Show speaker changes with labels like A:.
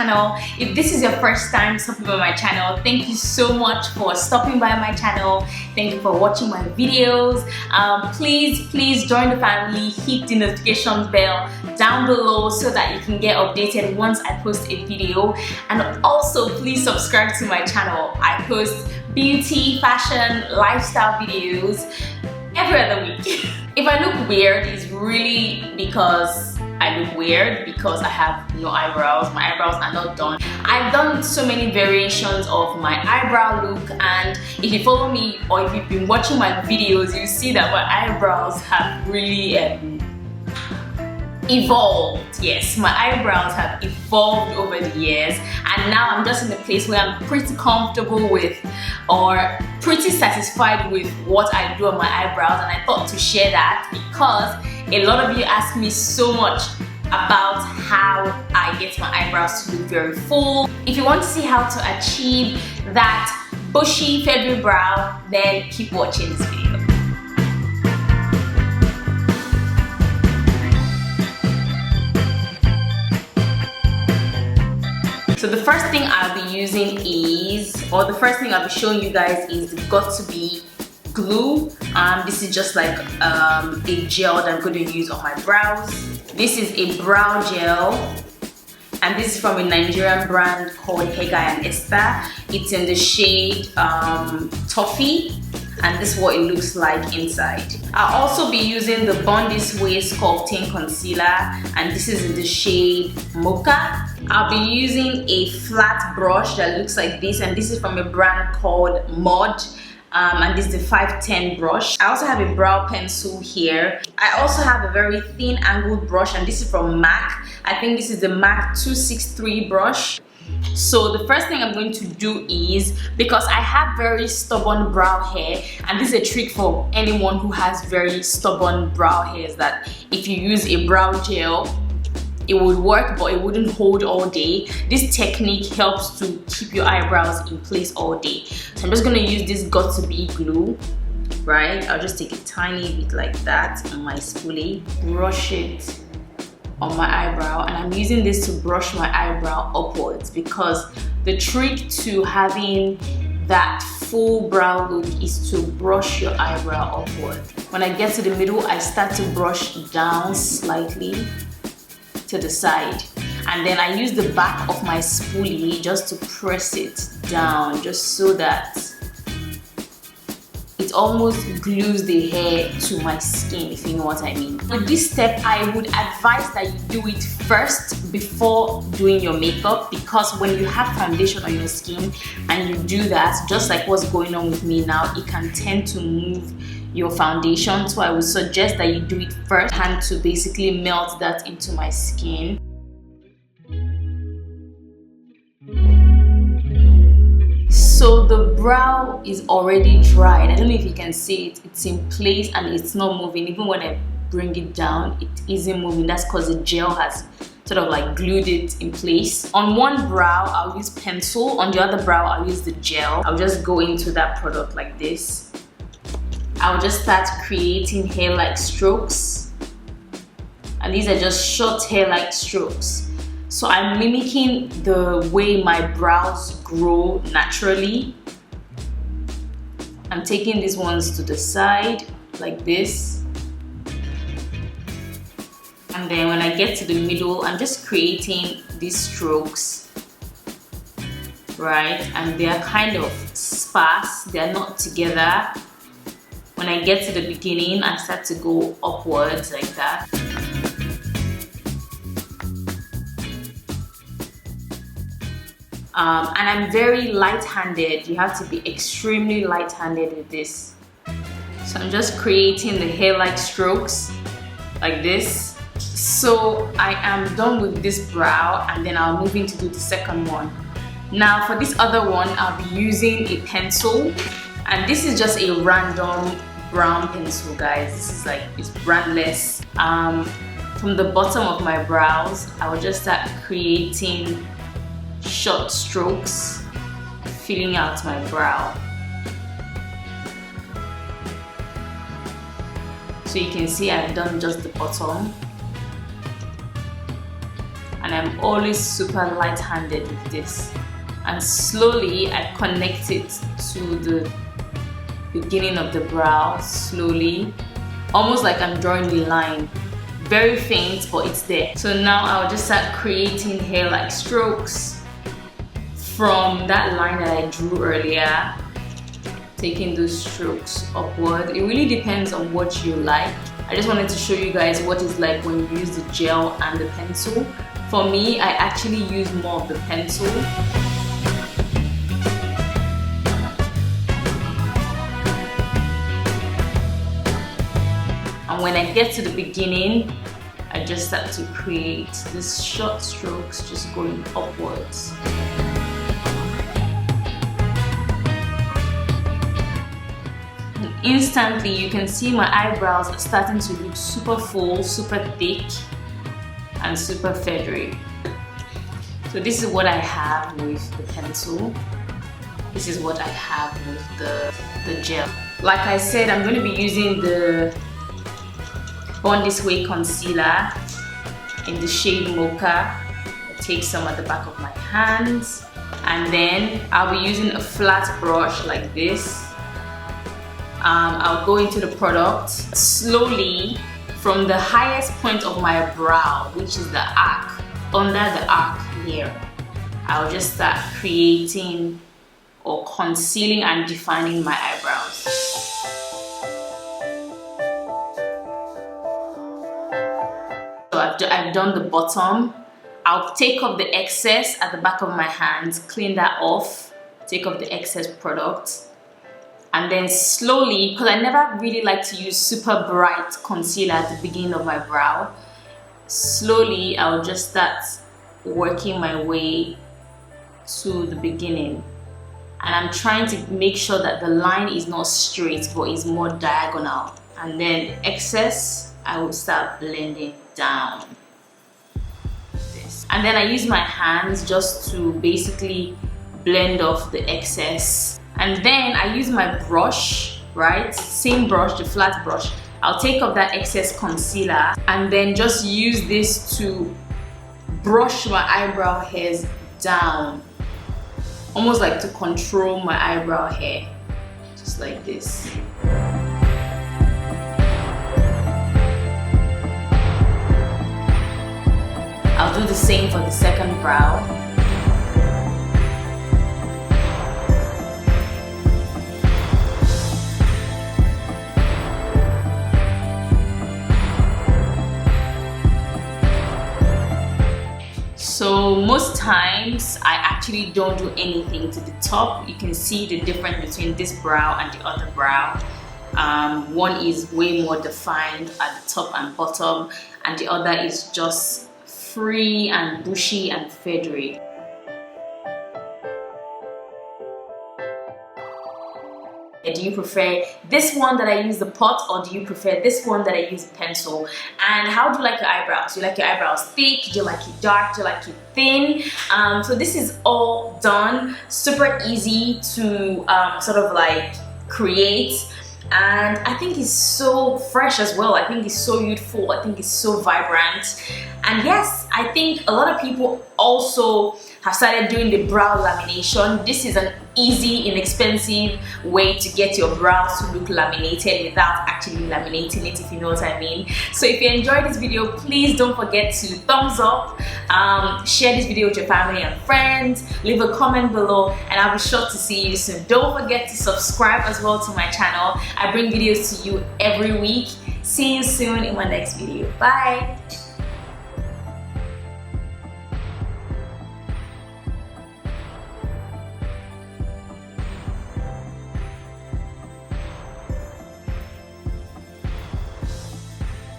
A: channel. If this is your first time stopping by my channel, thank you so much for stopping by my channel. Thank you for watching my videos. Please join the family, hit the notification bell down below so that you can get updated once I post a video. And also please subscribe to my channel. I post beauty, fashion, lifestyle videos every other week. If I look weird, it's really because I look weird because I have no eyebrows. My eyebrows are not done. I've done so many variations of my eyebrow look, and if you follow me or if you've been watching my videos, you see that my eyebrows have really evolved. Yes, my eyebrows have evolved over the years, and now I'm just in a place where I'm pretty comfortable with or pretty satisfied with what I do on my eyebrows, and I thought to share that because a lot of you ask me so much about how I get my eyebrows to look very full. If you want to see how to achieve that bushy feathery brow, then keep watching this video. So the first thing I'll be using is, or the first thing I'll be showing you guys is the got2b glue. This is just like a gel that I'm going to use on my brows. This is a brow gel, and this is from a Nigerian brand called Hegai Esther. It's in the shade Toffee, and this is what it looks like inside. I'll also be using the Bond This Way Sculpting Concealer, and this is in the shade Mocha. I'll be using a flat brush that looks like this, and this is from a brand called Mod. And this is the 510 brush. I also have a brow pencil here. I also have a very thin angled brush, and this is from MAC. I think this is the MAC 263 brush. So the first thing I'm going to do is, because I have very stubborn brow hair, and this is a trick for anyone who has very stubborn brow hairs, that if you use a brow gel, it would work, but it wouldn't hold all day. This technique helps to keep your eyebrows in place all day. So I'm just gonna use this got2b glue, right? I'll just take a tiny bit like that on my spoolie, brush it on my eyebrow, and I'm using this to brush my eyebrow upwards because the trick to having that full brow look is to brush your eyebrow upward. When I get to the middle, I start to brush down slightly to the side, and then I use the back of my spoolie just to press it down, just so that it almost glues the hair to my skin, if you know what I mean. With this step, I would advise that you do it first before doing your makeup, because when you have foundation on your skin and you do that, just like what's going on with me now, it can tend to move your foundation. So I would suggest that you do it first hand to basically melt that into my skin. So the brow is already dried. I don't know if you can see it. It's in place and it's not moving. Even when I bring it down, it isn't moving. That's because the gel has sort of like glued it in place. On one brow, I'll use pencil. On the other brow, I'll use the gel. I'll just go into that product like this. I'll just start creating hair-like strokes, and these are just short hair-like strokes. So I'm mimicking the way my brows grow naturally. I'm taking these ones to the side like this, and then when I get to the middle, I'm just creating these strokes, right? And they are kind of sparse, they are not together. When I get to the beginning, I start to go upwards like that. And I'm very light-handed. You have to be extremely light-handed with this. So I'm just creating the hair-like strokes like this. So I am done with this brow, and then I'll move in to do the second one. Now for this other one, I'll be using a pencil, and this is just a random brown pencil, guys. This is like, it's brandless. From the bottom of my brows, I will just start creating short strokes, filling out my brow. So you can see I've done just the bottom, and I'm always super light-handed with this. And slowly I connect it to the beginning of the brow, slowly, almost like I'm drawing the line. Very faint, but it's there. So now I'll just start creating hair-like strokes from that line that I drew earlier, taking those strokes upward. It really depends on what you like. I just wanted to show you guys what it's like when you use the gel and the pencil. For me, I actually use more of the pencil. And when I get to the beginning, I just start to create these short strokes just going upwards. And instantly you can see my eyebrows are starting to look super full, super thick, and super feathery. So this is what I have with the pencil. This is what I have with the gel. Like I said, I'm going to be using the Born This Way concealer in the shade Mocha. I take some at the back of my hands, and then I'll be using a flat brush like this. I'll go into the product slowly from the highest point of my brow, which is the arc, under the arc here. I'll just start creating or concealing and defining my eyebrows. So I've done the bottom. I'll take off the excess at the back of my hands, clean that off, take off the excess product, and then slowly, because I never really like to use super bright concealer at the beginning of my brow, slowly I'll just start working my way to the beginning. And I'm trying to make sure that the line is not straight but is more diagonal. And then excess, I will start blending down this. And then I use my hands just to basically blend off the excess. And then I use my brush, right? Same brush, the flat brush. I'll take off that excess concealer and then just use this to brush my eyebrow hairs down. Almost like to control my eyebrow hair. Just like this. I'll do the same for the second brow. So most times I actually don't do anything to the top. You can see the difference between this brow and the other brow. One is way more defined at the top and bottom, and the other is just free and bushy and feathery. Do you prefer this one that I use the pot, or do you prefer this one that I use the pencil? And how do you like your eyebrows? Do you like your eyebrows thick? Do you like it dark? Do you like it thin? So this is all done, super easy to sort of like create, and I think it's so fresh as well. I think it's so youthful. I think it's so vibrant. And yes, I think a lot of people also have started doing the brow lamination. This is an easy, inexpensive way to get your brows to look laminated without actually laminating it, if you know what I mean. So if you enjoyed this video, please don't forget to thumbs up, share this video with your family and friends, leave a comment below, and I'll be sure to see you soon. Don't forget to subscribe as well to my channel. I bring videos to you every week. See you soon in my next video. Bye!